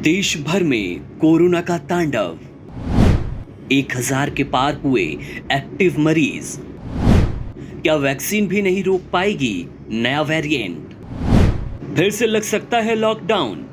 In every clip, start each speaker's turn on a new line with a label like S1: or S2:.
S1: देश भर में कोरोना का तांडव। 1000 के पार हुए एक्टिव मरीज। क्या वैक्सीन भी नहीं रोक पाएगी नया वेरिएंट? फिर से लग सकता है लॉकडाउन।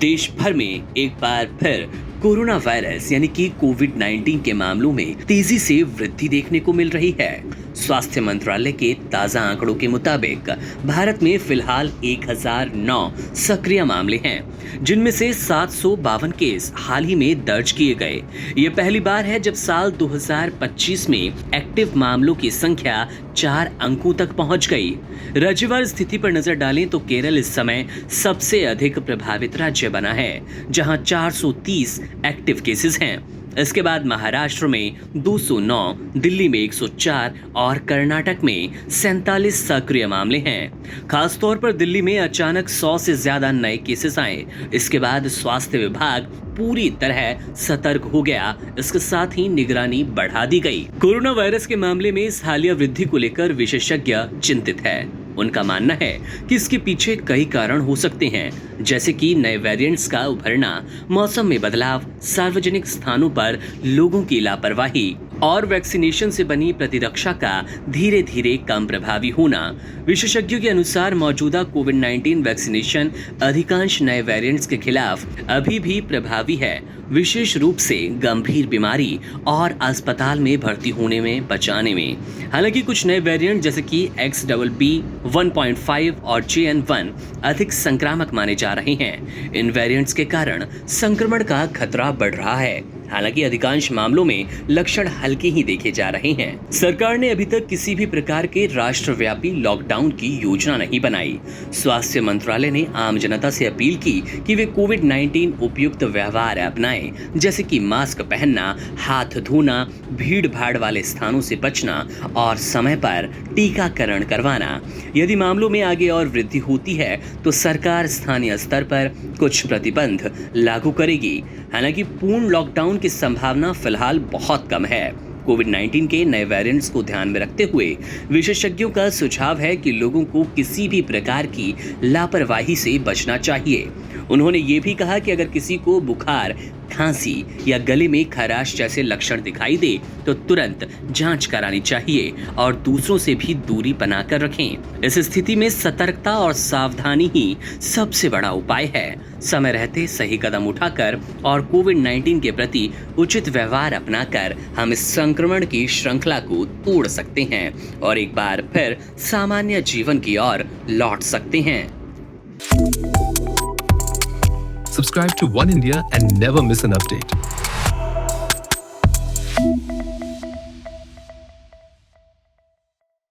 S1: देश भर में एक बार फिर कोरोना वायरस यानी कि कोविड-19 के मामलों में तेजी से वृद्धि देखने को मिल रही है। स्वास्थ्य मंत्रालय के ताजा आंकड़ों के मुताबिक भारत में फिलहाल 1009 सक्रिय मामले हैं, जिनमें से 752 केस हाल ही में दर्ज किए गए। ये पहली बार है जब साल 2025 में एक्टिव मामलों की संख्या 4 अंकों तक पहुंच गई। राज्यवार स्थिति पर नजर डालें तो केरल इस समय सबसे अधिक प्रभावित राज्य बना है, जहां 430 एक्टिव केसेस हैं। इसके बाद महाराष्ट्र में 209, दिल्ली में 104 और कर्नाटक में 47 सक्रिय मामले हैं। खासतौर पर दिल्ली में अचानक 100 से ज्यादा नए केसेस आए। इसके बाद स्वास्थ्य विभाग पूरी तरह सतर्क हो गया। इसके साथ ही निगरानी बढ़ा दी गई। कोरोना वायरस के मामले में इस हालिया वृद्धि को लेकर विशेषज्ञ चिंतित है। उनका मानना है कि इसके पीछे कई कारण हो सकते हैं, जैसे कि नए वेरिएंट्स का उभरना, मौसम में बदलाव, सार्वजनिक स्थानों पर लोगों की लापरवाही और वैक्सीनेशन से बनी प्रतिरक्षा का धीरे धीरे कम प्रभावी होना। विशेषज्ञों के अनुसार मौजूदा कोविड-19 वैक्सीनेशन अधिकांश नए वेरिएंट्स के खिलाफ अभी भी प्रभावी है, विशेष रूप से गंभीर बीमारी और अस्पताल में भर्ती होने में बचाने में। हालांकि कुछ नए वेरिएंट जैसे कि XBB 1.5 और JN1 अधिक संक्रामक माने जा रहे हैं। इन वेरिएंट्स के कारण संक्रमण का खतरा बढ़ रहा है। हालांकि अधिकांश मामलों में लक्षण हल्के ही देखे जा रहे हैं। सरकार ने अभी तक किसी भी प्रकार के राष्ट्रव्यापी लॉकडाउन की योजना नहीं बनाई। स्वास्थ्य मंत्रालय ने आम जनता से अपील की कि वे कोविड-19 उपयुक्त व्यवहार अपनाएं, जैसे कि मास्क पहनना, हाथ धोना, भीड़ भाड़ वाले स्थानों से बचना और समय पर टीकाकरण करवाना। यदि मामलों में आगे और वृद्धि होती है तो सरकार स्थानीय स्तर पर कुछ प्रतिबंध लागू करेगी। हालांकि पूर्ण लॉकडाउन की संभावना फिलहाल बहुत कम है। कोविड-19 के नए वेरिएंट्स को ध्यान में रखते हुए विशेषज्ञों का सुझाव है कि लोगों को किसी भी प्रकार की लापरवाही से बचना चाहिए। उन्होंने ये भी कहा कि अगर किसी को बुखार, खांसी या गले में खराश जैसे लक्षण दिखाई दे तो तुरंत जांच करानी चाहिए और दूसरों से भी दूरी बनाकर रखें। इस स्थिति में सतर्कता और सावधानी ही सबसे बड़ा उपाय है। समय रहते सही कदम उठाकर और कोविड-19 के प्रति उचित व्यवहार अपनाकर हम इस संक्रमण की श्रृंखला को तोड़ सकते हैं और एक बार फिर सामान्य जीवन की ओर लौट सकते हैं।
S2: Subscribe to One India and never miss an update.